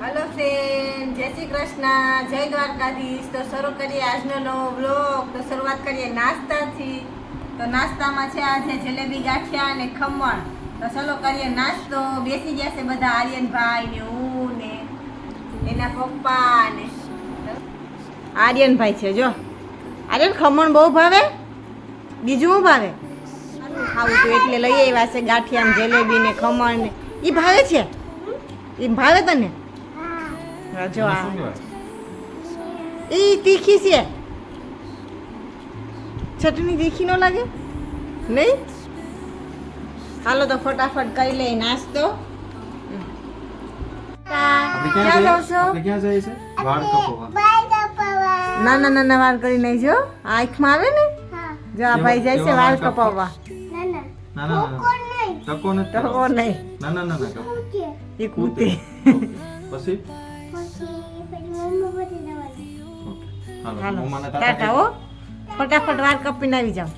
Hello friend, जय श्री कृष्ण, जय द्वारकाधीश। तो शुरू करिए આજનો નવો બ્લોગ। તો શરૂઆત કરીએ નાસ્તાથી। તો નાસ્તામાં છે આજે જલેબી ગાંઠિયા અને ખમણ। તો ચલો કરીએ નાસ્તો। બેસી ગયા છે બધા, આર્યનભાઈ ને હું ને એના પપ્પા ને આર્યનભાઈ છે। જો આર્યન, ખમણ બહુ ભાવે, બીજું શું ભાવે? ખાવું તો એટલે લઈ આવ્યા છે ગાંઠિયા ને જલેબી ને ખમણ ને। ઈ ભાવે છે? ઈ ભાવે તને? જો આ ઈ તીખી છે, ચટણી તીખી ન લાગે નહીં? હાલો તો ફટાફટ કરી લે નાસ્તો। ના ના ના વાળ કરી નહીં, જો આંખમાં આવે ને। જો આ ભાઈ જાય છે વાળ કપાવવા। ટકો નહીં, એ કૂતે। ટાટા હો, ફટાફટ વાળ કપીને આવી જાઓ।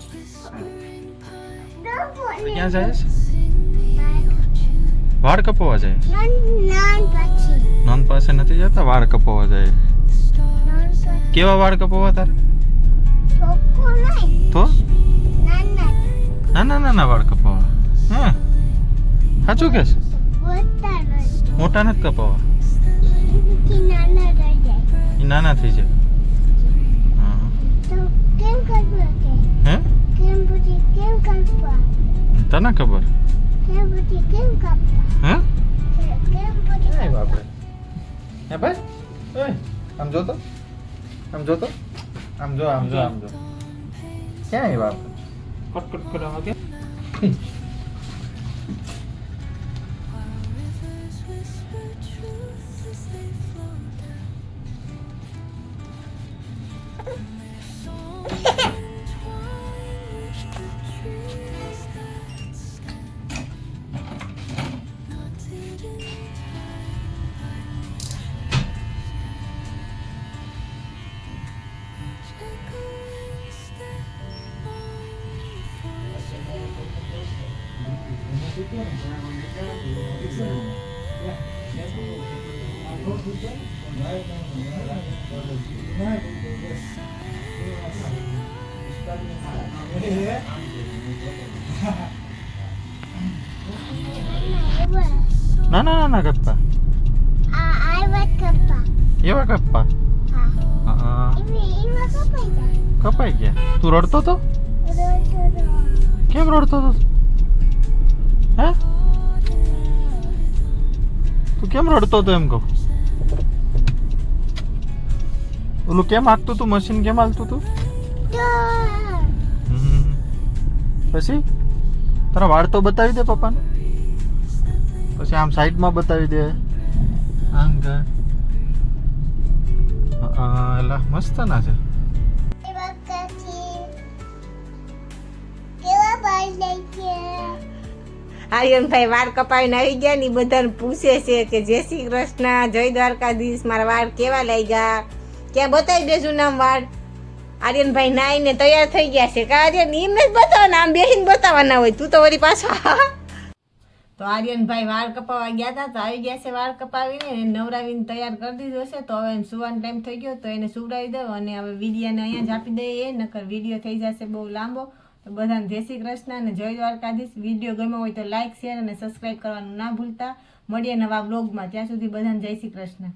ક્યાં જાય? વાળ કપાવવા જાય? નોન પાસે નથી જતા, વાળ કપાવવા જાય। કેવા વાળ કપાવવા તારે? તો નાના નાના વાળ કપાવવા? હા, સાચું કે છે? મોટા નથી કપાવવા, એ નાના થઈ જાય। હે, તને ખબર? હે બાપરે, હે ભાઈ, આમ જો તો, આમ જો તો, આમ જો, આમ જો, આમ જો, ક્યાં આવ્યા આપણે? કટ કરવા કે ના ના ના ગપ્પા, એવા ગપ્પા કપાઈ ગયા? તું રડતો તો? કેમ રડતો તો? હે, તું કેમ રડતો તો એમ કહું? ઓલું કેમ હાંકતું તું? મશીન કેમ હાલતું તું? પછી તારા વાળ તો બતાવી દે પપ્પાને, પછી આમ સાઈડમાં બતાવી દે, આમ કર। એલા મસ્ત ના છે। આર્યનભાઈ વાળ કપાવીને આવી ગયા ને બધાને પૂછે છે કે જય શ્રી કૃષ્ણ, જય દ્વારકાધીશ, મારા વાળ કેવા લાગ્યા? ક્યાં બતાવી દેજો નામ વાળ। આર્યનભાઈ નાઈને તૈયાર થઈ ગયા છે। આર્યન એમ જ બતાવવાના, આમ બેસીને બતાવવાના હોય, તું તો વળી પાછો। તો આર્યનભાઈ વાળ કપાવવા ગયા હતા, તો આવી ગયા છે વાળ કપાવીને નવરાવીને તૈયાર કરી દીધો છે। તો હવે એને સુવાનો ટાઈમ થઈ ગયો, તો એને સુવડાવી દઉં અને હવે વિડીયોને અહીંયા જ આપી દઈએ, નકર વિડીયો થઈ જશે બહુ લાંબો। તો બધાને જય શ્રી કૃષ્ણ અને જય દ્વારકાધીશ। વિડીયો ગમ્યો હોય તો લાઇક, શેર અને સબસ્ક્રાઈબ કરવાનું ના ભૂલતા। મળીએ નવા બ્લોગમાં, ત્યાં સુધી બધાને જય શ્રી કૃષ્ણ।